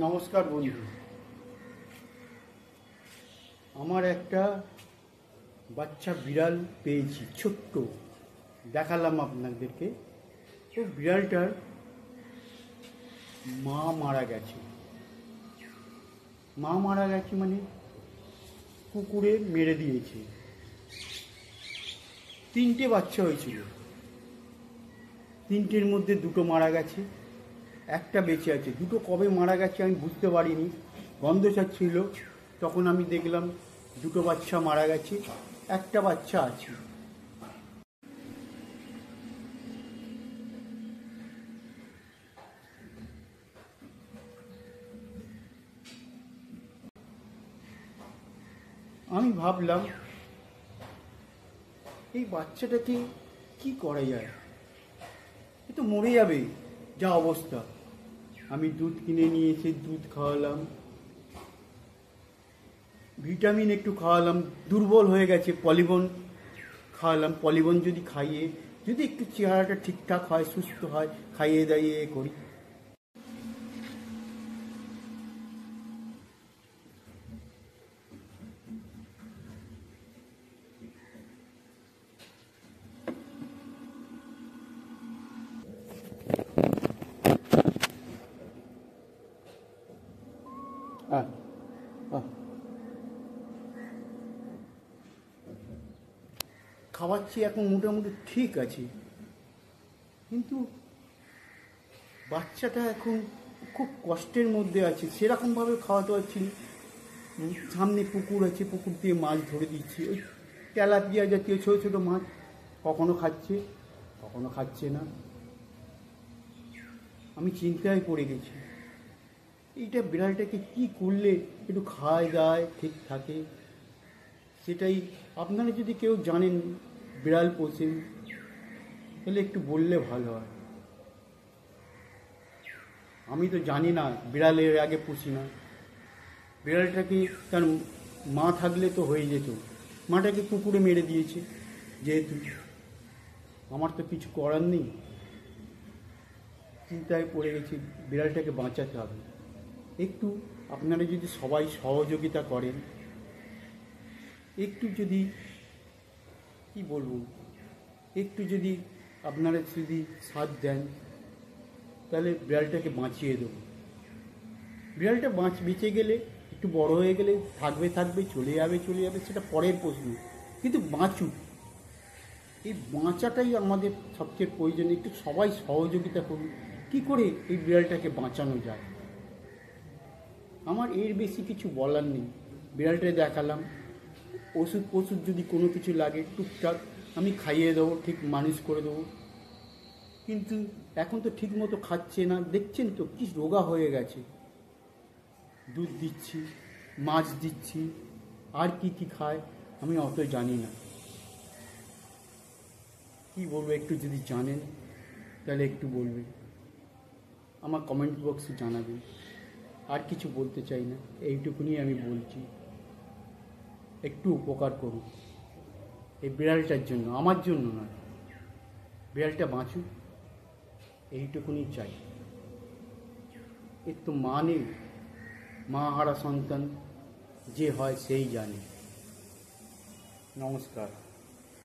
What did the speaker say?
নমস্কার বন্ধু। আমার একটা বাচ্চা বিড়াল পেয়েছি, ছোট্ট, দেখালাম আপনাদেরকে। তো বিড়ালটার মা মারা গেছে। মা মারা গেছে মানে কুকুরে মেরে দিয়েছে। 3টে বাচ্চা হয়েছিল, 3টের মধ্যে 2টো মারা গেছে, একটা বেঁচে আছে। 2টো কবে মারা গেছে আমি বুঝতে পারিনি, গন্ধ ছাড়ছিল। তখন আমি দেখলাম 2টো বাচ্চা মারা গেছে, একটা বাচ্চা আছে। আমি ভাবলাম এই বাচ্চাটাকে কি করা যায়, এ তো মরে যাবে যা অবস্থা। আমি দুধ কিনে নিয়ে এসে দুধ খাওয়ালাম, ভিটামিন একটু খাওয়ালাম, দুর্বল হয়ে গেছে, পলিবন খাওয়ালাম। পলিবন যদি খাইয়ে যদি একটু চেহারাটা ঠিকঠাক হয়, সুস্থ হয়, খাইয়ে দাইয়ে করি। খাওয়াচ্ছি, এখন মোটামুটি ঠিক আছে, কিন্তু বাচ্চাটা এখন খুব কষ্টের মধ্যে আছে। সেরকমভাবে খাওয়াতে পারছি না। সামনে পুকুর আছে, পুকুর দিয়ে মাছ ধরে দিচ্ছি, ওই তেলাপিয়া জাতীয় ছোটো ছোটো মাছ। কখনো খাচ্ছে, কখনো খাচ্ছে না। আমি চিন্তায় পড়ে গেছি, এইটা বিড়ালটাকে কি করলে একটু খায় দায় ঠিক থাকে। সেটাই আপনারা যদি কেউ জানেন, বিড়াল পোষেন, তাহলে একটু বললে ভালো হয়। আমি তো জানি না, বিড়ালের আগে পুষি না। বিড়ালটাকে তার মা থাকলে তো হয়ে যেত, মাটাকে কুকুরে মেরে দিয়েছে। যেহেতু আমার তো কিছু করার নেই, চিন্তায় পড়ে গেছি, বিড়ালটাকে বাঁচাতে হবে। একটু আপনারা যদি সবাই সহযোগিতা করেন, একটু যদি কি বলবো, একটু যদি আপনারা যদি সাথ দেন, তাহলে বিড়ালটাকে বাঁচিয়ে দেবো। বিড়ালটা বেঁচে গেলে, একটু বড় হয়ে গেলে থাকবে থাকবে, চলে যাবে, সেটা পরের প্রশ্ন। কিন্তু বাঁচুক, এই বাঁচাটাই আমাদের সবচেয়ে প্রয়োজন। একটু সবাই সহযোগিতা করুন, কী করে এই বিড়ালটাকে বাঁচানো যায়। আমার এর বেশি কিছু বলার নেই। বিড়ালটা দেখালাম, ওষুধ যদি কোনো কিছু লাগে টুকটাক আমি খাইয়ে দেবো, ঠিক মানুষ করে দেবো। কিন্তু এখন তো ঠিক মতো খাচ্ছে না, দেখছেন তো কি রোগা হয়ে গেছে। দুধ দিচ্ছি, মাছ দিচ্ছি, আর কি কি খায় আমি অত জানি না। কি বলবো, একটু যদি জানেন তাহলে একটু বলবেন, আমার কমেন্ট বক্সে জানাবেন। আর কিছু বলতে চাই না, এইটুকুনি আমি বলছি, একটু উপকার করুন এই বিড়ালটার জন্য, আমার জন্য নয়। বিড়ালটা বাঁচুক, এইটুকুনি চাই। এর তো মা নেই, মা হারা সন্তান যে হয় সেই জানে। নমস্কার।